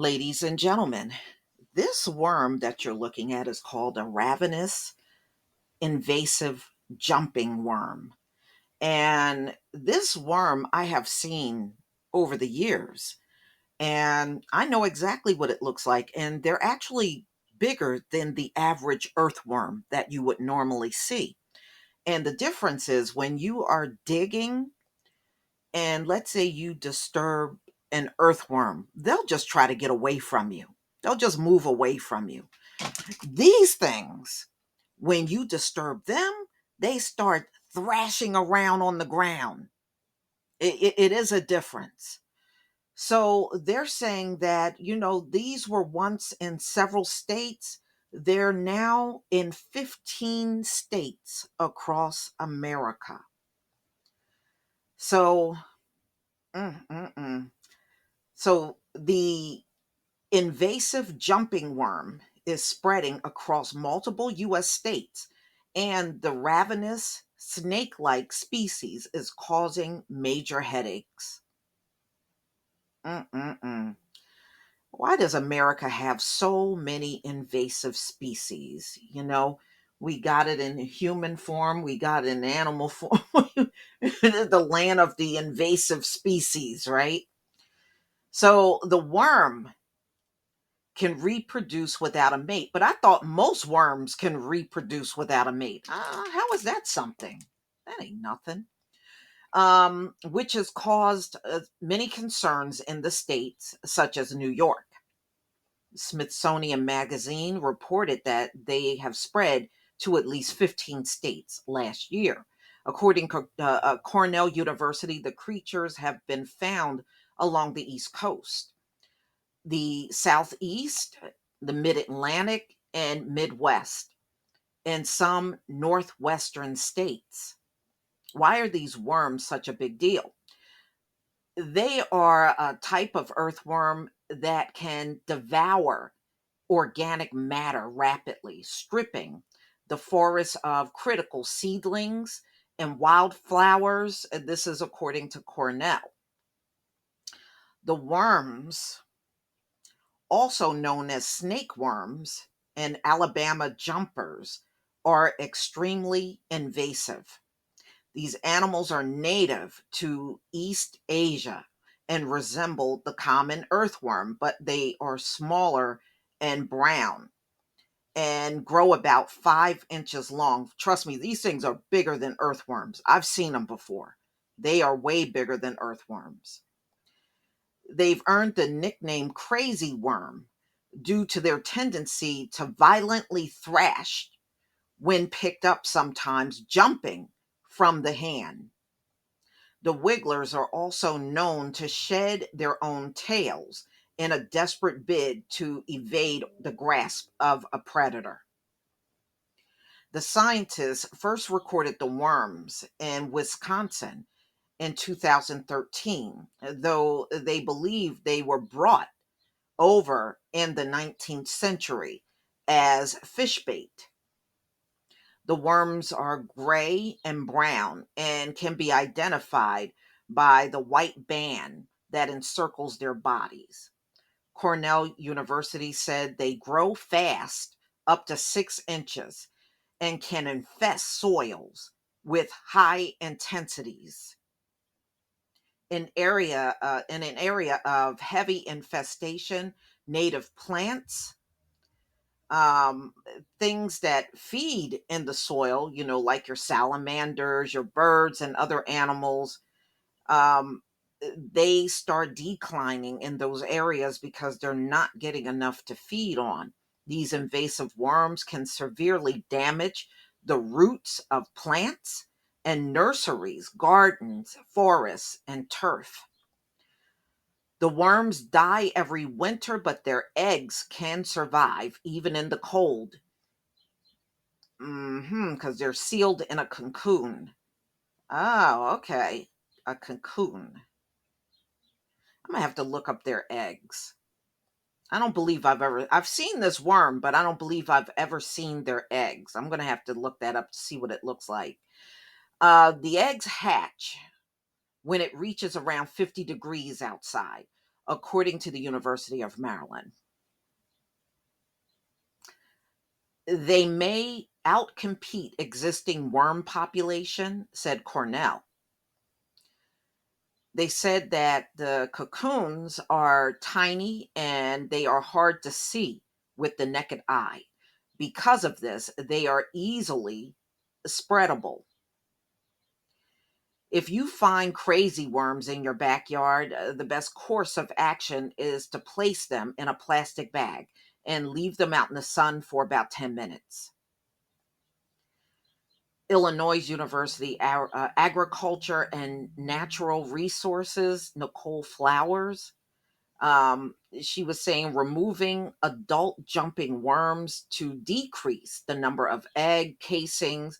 Ladies and gentlemen, this worm that you're looking at is called a ravenous invasive jumping worm. And this worm I have seen over the years, and I know exactly what it looks like. And they're actually bigger than the average earthworm that you would normally see. And the difference is when you are digging, and let's say you disturb an earthworm, they'll just try to get away from you. They'll just move away from you. These things, when you disturb them, they start thrashing around on the ground. It is a difference. So they're saying that, these were once in several states. They're now in 15 states across America. So, mm, mm, mm. So the invasive jumping worm is spreading across multiple U.S. states, and the ravenous snake like species is causing major headaches. Mm-mm-mm. Why does America have so many invasive species? We got it in human form, we got it in animal form. The land of the invasive species, right? So the worm can reproduce without a mate. But I thought most worms can reproduce without a mate. How is that something? That ain't nothing. Which has caused many concerns in the states, such as New York. Smithsonian Magazine reported that they have spread to at least 15 states last year. According to Cornell University, the creatures have been found along the East Coast, the Southeast, the Mid Atlantic, and Midwest, and some Northwestern states. Why are these worms such a big deal? They are a type of earthworm that can devour organic matter rapidly, stripping the forest of critical seedlings and wildflowers. And this is according to Cornell. The worms, also known as snake worms and Alabama jumpers, are extremely invasive. These animals are native to East Asia and resemble the common earthworm, but they are smaller and brown and grow about 5 inches long. Trust me, these things are bigger than earthworms. I've seen them before. They are way bigger than earthworms. They've earned the nickname crazy worm due to their tendency to violently thrash when picked up, sometimes jumping from the hand. The wigglers are also known to shed their own tails in a desperate bid to evade the grasp of a predator. The scientists first recorded the worms in Wisconsin in 2013, though they believe they were brought over in the 19th century as fish bait. The worms are gray and brown and can be identified by the white band that encircles their bodies. Cornell University said they grow fast, up to 6 inches, and can infest soils with high intensities. In an area of heavy infestation, native plants, um, things that feed in the soil, like your salamanders, your birds, and other animals, um, they start declining in those areas because they're not getting enough to feed on. These invasive worms can severely damage the roots of plants and nurseries, gardens, forests, and turf. The worms die every winter, but their eggs can survive even in the cold. Because they're sealed in a cocoon. Oh, okay. A cocoon. I'm gonna have to look up their eggs. I don't believe I've seen this worm, but I don't believe I've ever seen their eggs. I'm gonna have to look that up to see what it looks like. The eggs hatch when it reaches around 50 degrees outside. according to the University of Maryland. They may outcompete existing worm population, said Cornell. They said that the cocoons are tiny and they are hard to see with the naked eye. Because of this, they are easily spreadable. If you find crazy worms in your backyard, the best course of action is to place them in a plastic bag and leave them out in the sun for about 10 minutes. Illinois University Agriculture and Natural Resources, Nicole Flowers, she was saying removing adult jumping worms to decrease the number of egg casings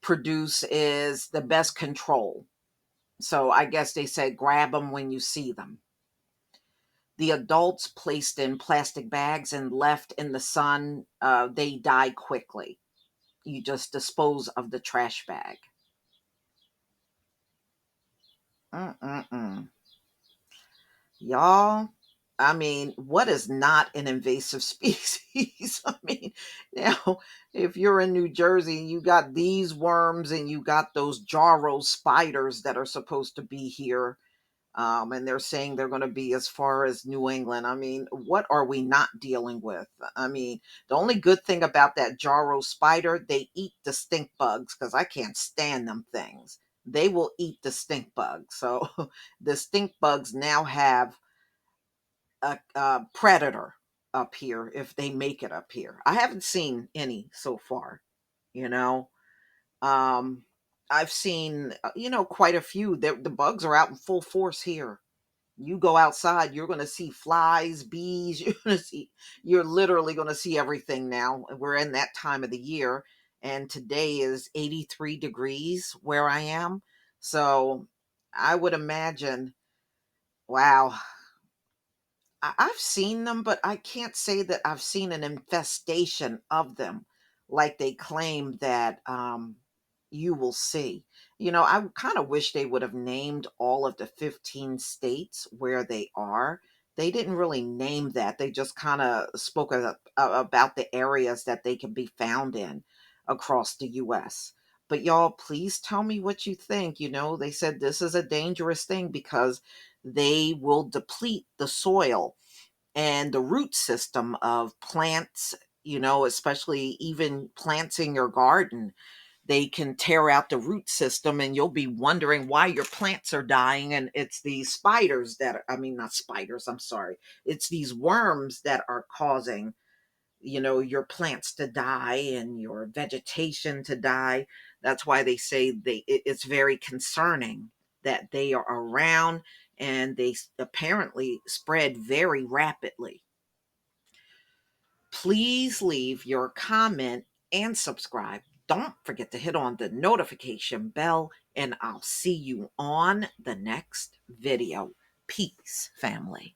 produced is the best control. So I guess they said grab them when you see them. The adults placed in plastic bags and left in the sun, they die quickly. You just dispose of the trash bag. Mm-mm-mm. Y'all, I mean, what is not an invasive species? I mean, now, if you're in New Jersey, you got these worms and you got those Jarro spiders that are supposed to be here. And they're saying they're going to be as far as New England. I mean, what are we not dealing with? I mean, the only good thing about that Jarro spider, they eat the stink bugs because I can't stand them things. They will eat the stink bugs. So the stink bugs now have a predator up here if they make it up here. I haven't seen any so far, you know. Um, I've seen, quite a few. The bugs are out in full force here. You go outside, you're going to see flies, bees. You're literally going to see everything now. We're in that time of the year, and today is 83 degrees where I am. So I would imagine, wow, I've seen them, but I can't say that I've seen an infestation of them like they claim that you will see. I kind of wish they would have named all of the 15 states where they are. They didn't really name that. They just kind of spoke about the areas that they can be found in across the US. But y'all, please tell me what you think. They said this is a dangerous thing because they will deplete the soil and the root system of plants, especially even plants in your garden. They can tear out the root system and you'll be wondering why your plants are dying. And it's these spiders I mean, not spiders, I'm sorry. It's these worms that are causing, your plants to die and your vegetation to die. That's why they say it's very concerning that they are around and they apparently spread very rapidly. Please leave your comment and subscribe. Don't forget to hit on the notification bell, and I'll see you on the next video. Peace, family.